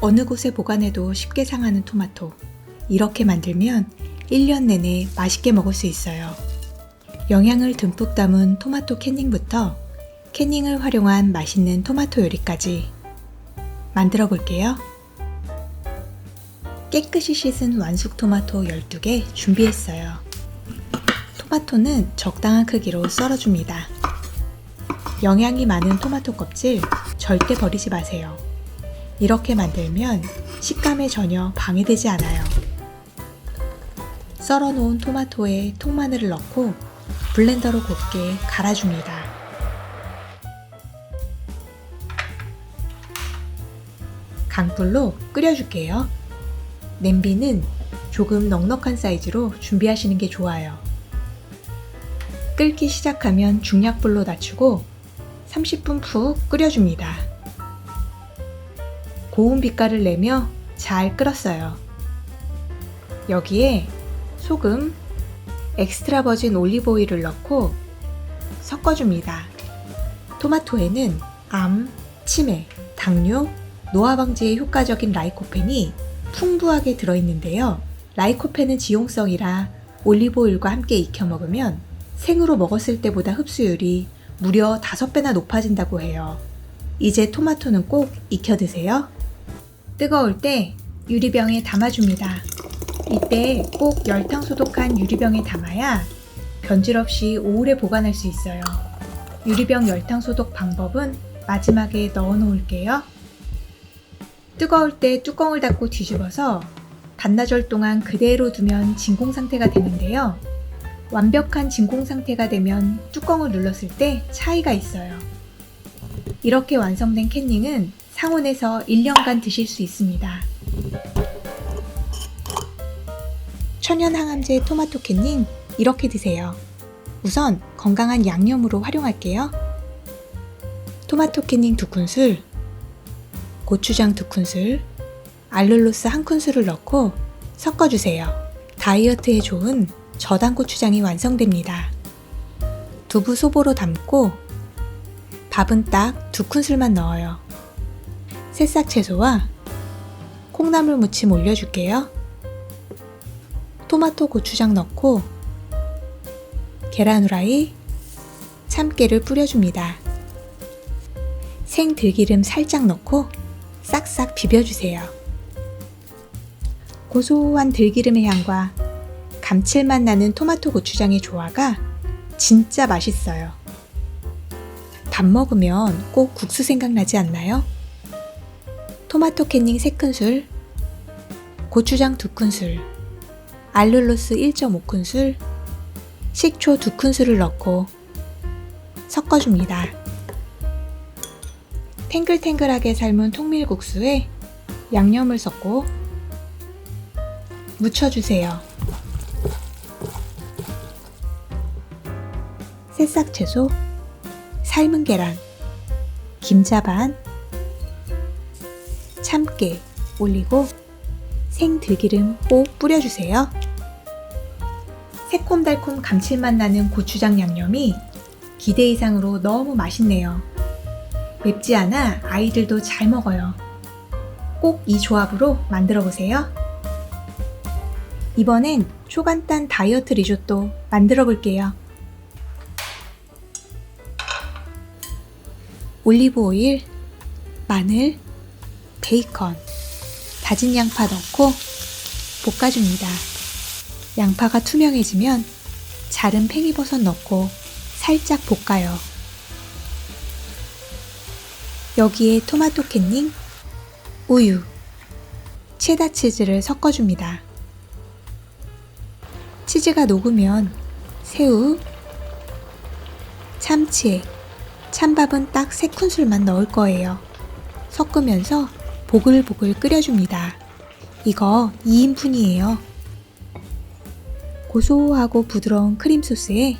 어느 곳에 보관해도 쉽게 상하는 토마토. 이렇게 만들면 1년 내내 맛있게 먹을 수 있어요. 영양을 듬뿍 담은 토마토 캐닝부터 캐닝을 활용한 맛있는 토마토 요리까지 만들어 볼게요. 깨끗이 씻은 완숙 토마토 12개 준비했어요. 토마토는 적당한 크기로 썰어줍니다. 영양이 많은 토마토 껍질 절대 버리지 마세요. 이렇게 만들면 식감에 전혀 방해되지 않아요. 썰어 놓은 토마토에 통마늘을 넣고 블렌더로 곱게 갈아줍니다. 강불로 끓여줄게요. 냄비는 조금 넉넉한 사이즈로 준비하시는 게 좋아요. 끓기 시작하면 중약불로 낮추고 30분 푹 끓여줍니다. 고운 빛깔을 내며 잘 끓었어요. 여기에 소금, 엑스트라 버진 올리브 오일을 넣고 섞어줍니다. 토마토에는 암, 치매, 당뇨, 노화 방지에 효과적인 라이코펜이 풍부하게 들어있는데요. 라이코펜은 지용성이라 올리브 오일과 함께 익혀 먹으면 생으로 먹었을 때보다 흡수율이 무려 5배나 높아진다고 해요. 이제 토마토는 꼭 익혀 드세요. 뜨거울 때 유리병에 담아줍니다. 이때 꼭 열탕 소독한 유리병에 담아야 변질 없이 오래 보관할 수 있어요. 유리병 열탕 소독 방법은 마지막에 넣어 놓을게요. 뜨거울 때 뚜껑을 닫고 뒤집어서 반나절 동안 그대로 두면 진공 상태가 되는데요. 완벽한 진공 상태가 되면 뚜껑을 눌렀을 때 차이가 있어요. 이렇게 완성된 캐닝은 상온에서 1년간 드실 수 있습니다. 천연 항암제 토마토 캐닝 이렇게 드세요. 우선 건강한 양념으로 활용할게요. 토마토 캐닝 2큰술, 고추장 2큰술, 알룰로스 1큰술을 넣고 섞어주세요. 다이어트에 좋은 저당 고추장이 완성됩니다. 두부 소보로 담고 밥은 딱 2큰술만 넣어요. 새싹 채소와 콩나물 무침 올려줄게요. 토마토 고추장 넣고 계란 후라이, 참깨를 뿌려줍니다. 생 들기름 살짝 넣고 싹싹 비벼주세요. 고소한 들기름의 향과 감칠맛 나는 토마토 고추장의 조화가 진짜 맛있어요. 밥 먹으면 꼭 국수 생각나지 않나요? 토마토 캐닝 3큰술, 고추장 2큰술, 알룰로스 1.5큰술, 식초 2큰술을 넣고 섞어줍니다. 탱글탱글하게 삶은 통밀국수에 양념을 섞고 묻혀주세요. 새싹 채소, 삶은 계란, 김자 반, 참깨 올리고 생 들기름 꼭 뿌려주세요. 새콤달콤 감칠맛 나는 고추장 양념이 기대 이상으로 너무 맛있네요. 맵지 않아 아이들도 잘 먹어요. 꼭 이 조합으로 만들어 보세요. 이번엔 초간단 다이어트 리조또 만들어 볼게요. 올리브 오일, 마늘, 베이컨, 다진 양파 넣고 볶아줍니다. 양파가 투명해지면 자른 팽이버섯 넣고 살짝 볶아요. 여기에 토마토 캐닝, 우유, 체다 치즈를 섞어줍니다. 치즈가 녹으면 새우, 참치액, 찬밥은 딱 3큰술만 넣을 거예요. 섞으면서 보글보글 끓여줍니다. 이거 2인분이에요. 고소하고 부드러운 크림 소스에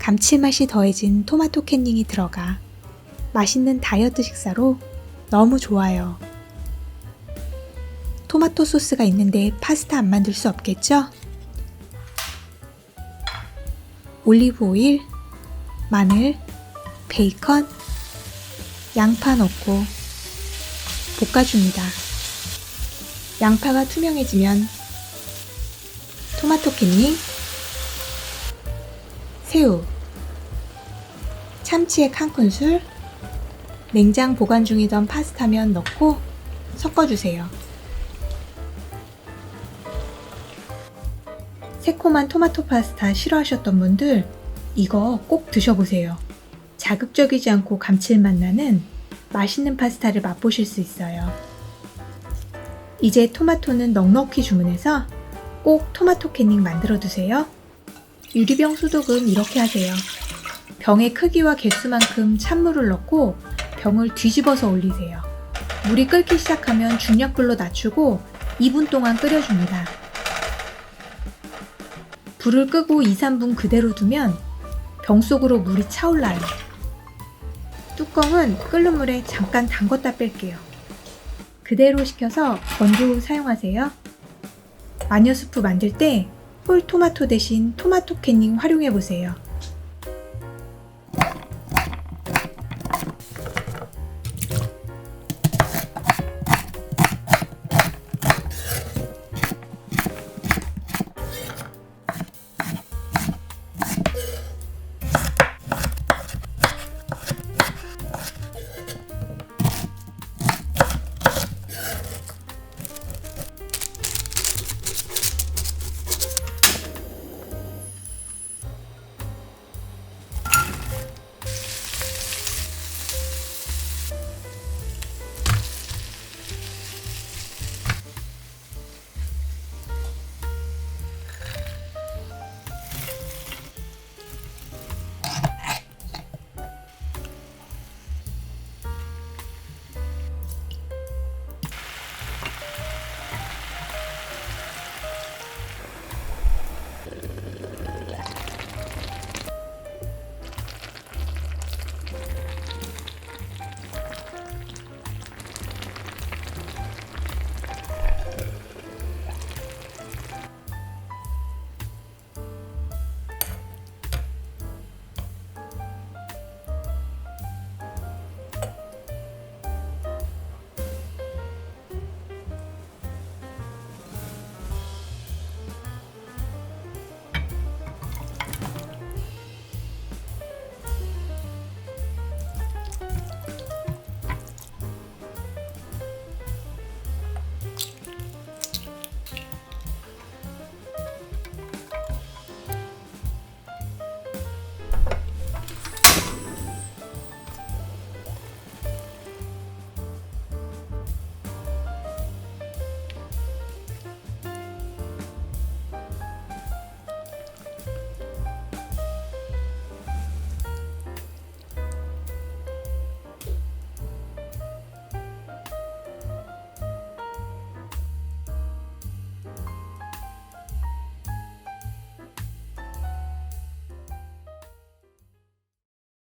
감칠맛이 더해진 토마토 캐닝이 들어가 맛있는 다이어트 식사로 너무 좋아요. 토마토 소스가 있는데 파스타 안 만들 수 없겠죠? 올리브 오일, 마늘, 베이컨, 양파 넣고 볶아줍니다. 양파가 투명해지면 토마토 캐닝, 새우, 참치액 1큰술, 냉장 보관 중이던 파스타면 넣고 섞어주세요. 새콤한 토마토 파스타 싫어하셨던 분들 이거 꼭 드셔보세요. 자극적이지 않고 감칠맛 나는 맛있는 파스타를 맛보실 수 있어요. 이제 토마토는 넉넉히 주문해서 꼭 토마토 캐닝 만들어 두세요. 유리병 소독은 이렇게 하세요. 병의 크기와 개수만큼 찬물을 넣고 병을 뒤집어서 올리세요. 물이 끓기 시작하면 중약불로 낮추고 2분 동안 끓여줍니다. 불을 끄고 2-3분 그대로 두면 병 속으로 물이 차올라요. 뚜껑은 끓는 물에 잠깐 담궜다 뺄게요. 그대로 식혀서 건조 후 사용하세요. 마녀 수프 만들 때 홀 토마토 대신 토마토 캐닝 활용해보세요.